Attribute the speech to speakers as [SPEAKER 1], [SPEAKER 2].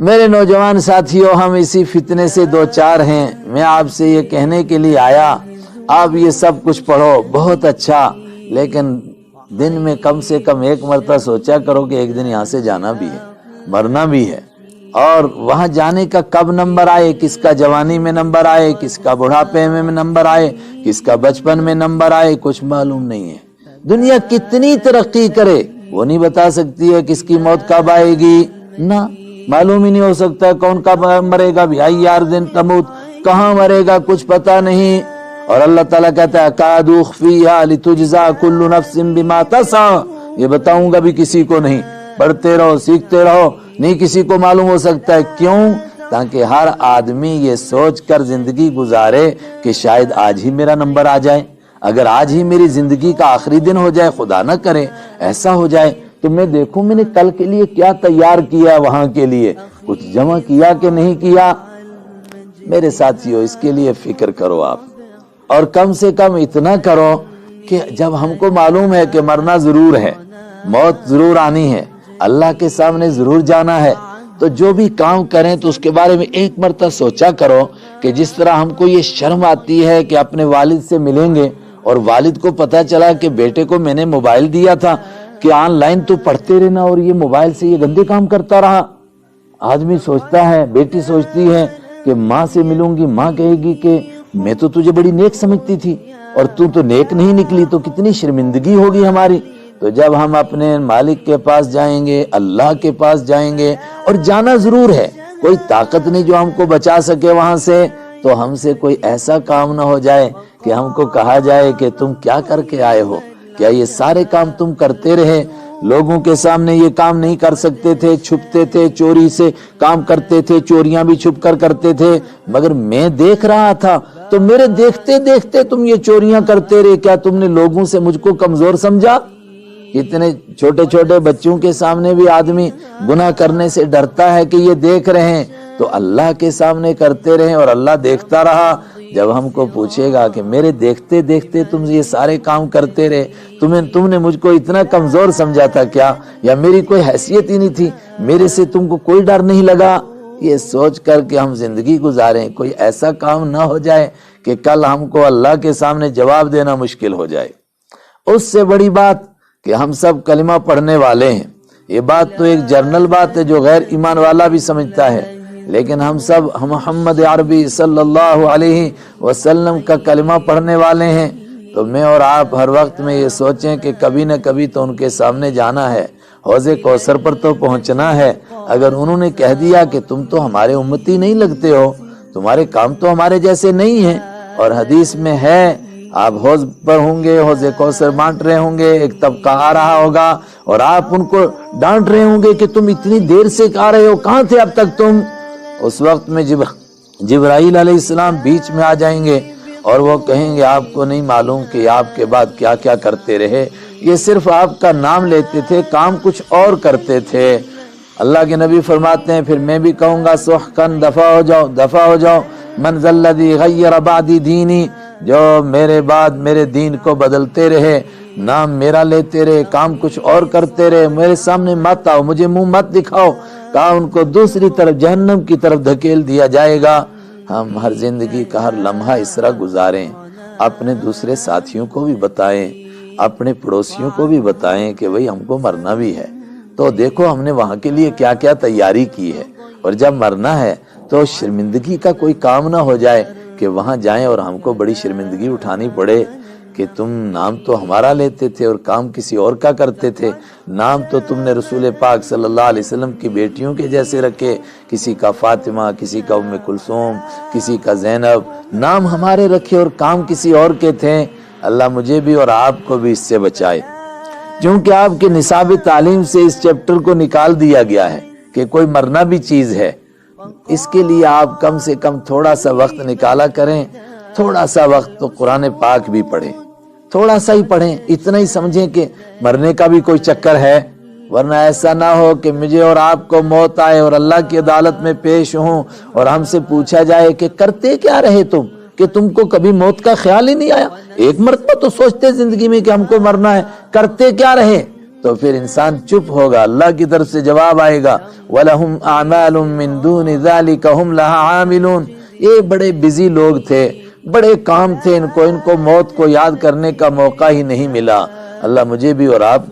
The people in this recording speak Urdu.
[SPEAKER 1] میرے نوجوان ساتھیوں، ہم اسی فتنے سے دو چار ہیں۔ میں آپ سے یہ کہنے کے لیے آیا، آپ یہ سب کچھ پڑھو بہت اچھا، لیکن دن میں کم سے کم ایک مرتبہ سوچا کرو کہ ایک دن یہاں سے جانا بھی ہے، مرنا بھی ہے، اور وہاں جانے کا کب نمبر آئے، کس کا جوانی میں نمبر آئے، کس کا بڑھاپے میں نمبر آئے، کس کا بچپن میں نمبر آئے، کچھ معلوم نہیں ہے۔ دنیا کتنی ترقی کرے وہ نہیں بتا سکتی ہے کس کی موت کب آئے گی، نہ معلوم ہی نہیں ہو سکتا ہے کون کب مرے گا بھی، یار دن تموت، کہاں مرے گا کچھ پتا نہیں۔ اور اللہ تعالیٰ کہتا ہے اکاد اخفیہا لتجزا کل نفس بما تسعی، یہ بتاؤں گا بھی کسی کو نہیں، پڑھتے رہو سیکھتے رہو، نہیں کسی کو معلوم ہو سکتا ہے۔ کیوں؟ تاکہ ہر آدمی یہ سوچ کر زندگی گزارے کہ شاید آج ہی میرا نمبر آ جائے، اگر آج ہی میری زندگی کا آخری دن ہو جائے، خدا نہ کرے ایسا ہو جائے تو میں دیکھوں میں نے کل کے لیے کیا تیار کیا، وہاں کے لیے کچھ جمع کیا کہ نہیں کیا۔ میرے ساتھیو، اس کے لیے فکر کرو آپ، اور کم سے کم اتنا کرو کہ جب ہم کو معلوم ہے کہ مرنا ضرور ہے، موت ضرور آنی ہے، اللہ کے سامنے ضرور جانا ہے، تو جو بھی کام کریں تو اس کے بارے میں ایک مرتبہ سوچا کرو کہ جس طرح ہم کو یہ شرم آتی ہے کہ اپنے والد سے ملیں گے، اور والد کو پتا چلا کہ بیٹے کو میں نے موبائل دیا تھا کہ آن لائن تو پڑھتے رہنا، اور یہ موبائل سے یہ گندے کام کرتا رہا۔ آدمی سوچتا ہے، بیٹی سوچتی ہے کہ ماں سے ملوں گی، ماں کہے گی کہ میں تو تجھے بڑی نیک سمجھتی تھی اور تو نیک نہیں نکلی، تو کتنی شرمندگی ہوگی ہماری۔ تو جب ہم اپنے مالک کے پاس جائیں گے، اللہ کے پاس جائیں گے، اور جانا ضرور ہے، کوئی طاقت نہیں جو ہم کو بچا سکے وہاں سے، تو ہم سے کوئی ایسا کام نہ ہو جائے کہ ہم کو کہا جائے کہ تم کیا کر کے آئے ہو، کیا یہ سارے کام تم کرتے رہے؟ لوگوں کے سامنے یہ کام نہیں کر سکتے تھے، چھپتے تھے، چوری سے کام کرتے تھے، چوریاں بھی چھپ کر کرتے تھے، مگر میں دیکھ رہا تھا تو میرے دیکھتے دیکھتے تم یہ چوریاں کرتے رہے، کیا تم نے لوگوں سے مجھ کو کمزور سمجھا؟ اتنے چھوٹے چھوٹے بچوں کے سامنے بھی آدمی گناہ کرنے سے ڈرتا ہے کہ یہ دیکھ رہے ہیں، تو اللہ کے سامنے کرتے رہے، اور اللہ دیکھتا رہا۔ جب ہم کو پوچھے گا کہ میرے دیکھتے دیکھتے تم یہ سارے کام کرتے رہے، تم نے مجھ کو اتنا کمزور سمجھا تھا کیا، یا میری کوئی حیثیت ہی نہیں تھی، میرے سے تم کو کوئی ڈر نہیں لگا؟ یہ سوچ کر کہ ہم زندگی گزاریں، کوئی ایسا کام نہ ہو جائے کہ کل ہم کو اللہ کے سامنے جواب دینا مشکل ہو جائے۔ اس سے بڑی بات کہ ہم سب کلمہ پڑھنے والے ہیں، یہ بات تو ایک جرنل بات ہے جو غیر ایمان والا بھی سمجھتا ہے، لیکن ہم سب محمد عربی صلی اللہ علیہ وسلم کا کلمہ پڑھنے والے ہیں، تو میں اور آپ ہر وقت میں یہ سوچیں کہ کبھی نہ کبھی تو ان کے سامنے جانا ہے، حوض کوثر پر تو پہنچنا ہے۔ اگر انہوں نے کہہ دیا کہ تم تو ہمارے امتی نہیں لگتے ہو، تمہارے کام تو ہمارے جیسے نہیں ہیں، اور حدیث میں ہے آپ حوض پر ہوں گے، حوض کوثر بانٹ رہے ہوں گے، ایک طبقہ آ رہا ہوگا اور آپ ان کو ڈانٹ رہے ہوں گے کہ تم اتنی دیر سے آ رہے ہو، کہاں تھے اب تک تم؟ اس وقت میں جبرائیل علیہ السلام بیچ میں آ جائیں گے اور وہ کہیں گے آپ کو نہیں معلوم کہ آپ کے بعد کیا کیا کرتے رہے، یہ صرف آپ کا نام لیتے تھے، کام کچھ اور کرتے تھے۔ اللہ کے نبی فرماتے ہیں پھر میں بھی کہوں گا سحقاً، دفع ہو جاؤ، دفع ہو جاؤ، من ذا الذی غیر بعدی دینی، جو میرے بعد میرے دین کو بدلتے رہے، نام میرا لیتے رہے، کام کچھ اور کرتے رہے، میرے سامنے مت آؤ، مجھے منہ مت دکھاؤ، کہا ان کو دوسری طرف جہنم کی طرف دھکیل دیا جائے گا۔ ہم ہر زندگی کا ہر لمحہ اس طرح گزاریں، اپنے دوسرے ساتھیوں کو بھی بتائیں، اپنے پڑوسیوں کو بھی بتائیں کہ بھئی ہم کو مرنا بھی ہے، تو دیکھو ہم نے وہاں کے لیے کیا کیا تیاری کی ہے، اور جب مرنا ہے تو شرمندگی کا کوئی کام نہ ہو جائے کہ وہاں جائیں اور ہم کو بڑی شرمندگی اٹھانی پڑے کہ تم نام تو ہمارا لیتے تھے اور کام کسی اور کا کرتے تھے، نام تو تم نے رسول پاک صلی اللہ علیہ وسلم کی بیٹیوں کے جیسے رکھے، کسی کا فاطمہ، کسی کا ام کلثوم، کسی کا زینب، نام ہمارے رکھے اور کام کسی اور کے تھے۔ اللہ مجھے بھی اور آپ کو بھی اس سے بچائے، کیونکہ آپ کے نصاب تعلیم سے اس چیپٹر کو نکال دیا گیا ہے کہ کوئی مرنا بھی چیز ہے۔ اس کے لیے آپ کم سے کم تھوڑا سا وقت نکالا کریں، تھوڑا سا وقت تو قرآن پاک بھی پڑھیں، تھوڑا سا ہی پڑھیں، اتنا ہی سمجھیں کہ مرنے کا بھی کوئی چکر ہے، ورنہ ایسا نہ ہو کہ مجھے اور آپ کو موت آئے اور اللہ کی عدالت میں پیش ہوں اور ہم سے پوچھا جائے کہ کرتے کیا رہے تم، کہ تم کو کبھی موت کا خیال ہی نہیں آیا، ایک مرتبہ تو سوچتے زندگی میں کہ ہم کو مرنا ہے، کرتے کیا رہے؟ تو پھر انسان چپ ہوگا، اللہ کی طرف سے جواب آئے گا وَلَهُمْ أَعْمَالٌ مِّن دُونِ ذَلِكَ هُمْ لَهَا عَامِلُونَ۔ یہ بڑے بزی لوگ تھے، بڑے کام تھے، ان کو موت کو یاد کرنے کا موقع ہی نہیں ملا۔ اللہ مجھے بھی اور آپ کو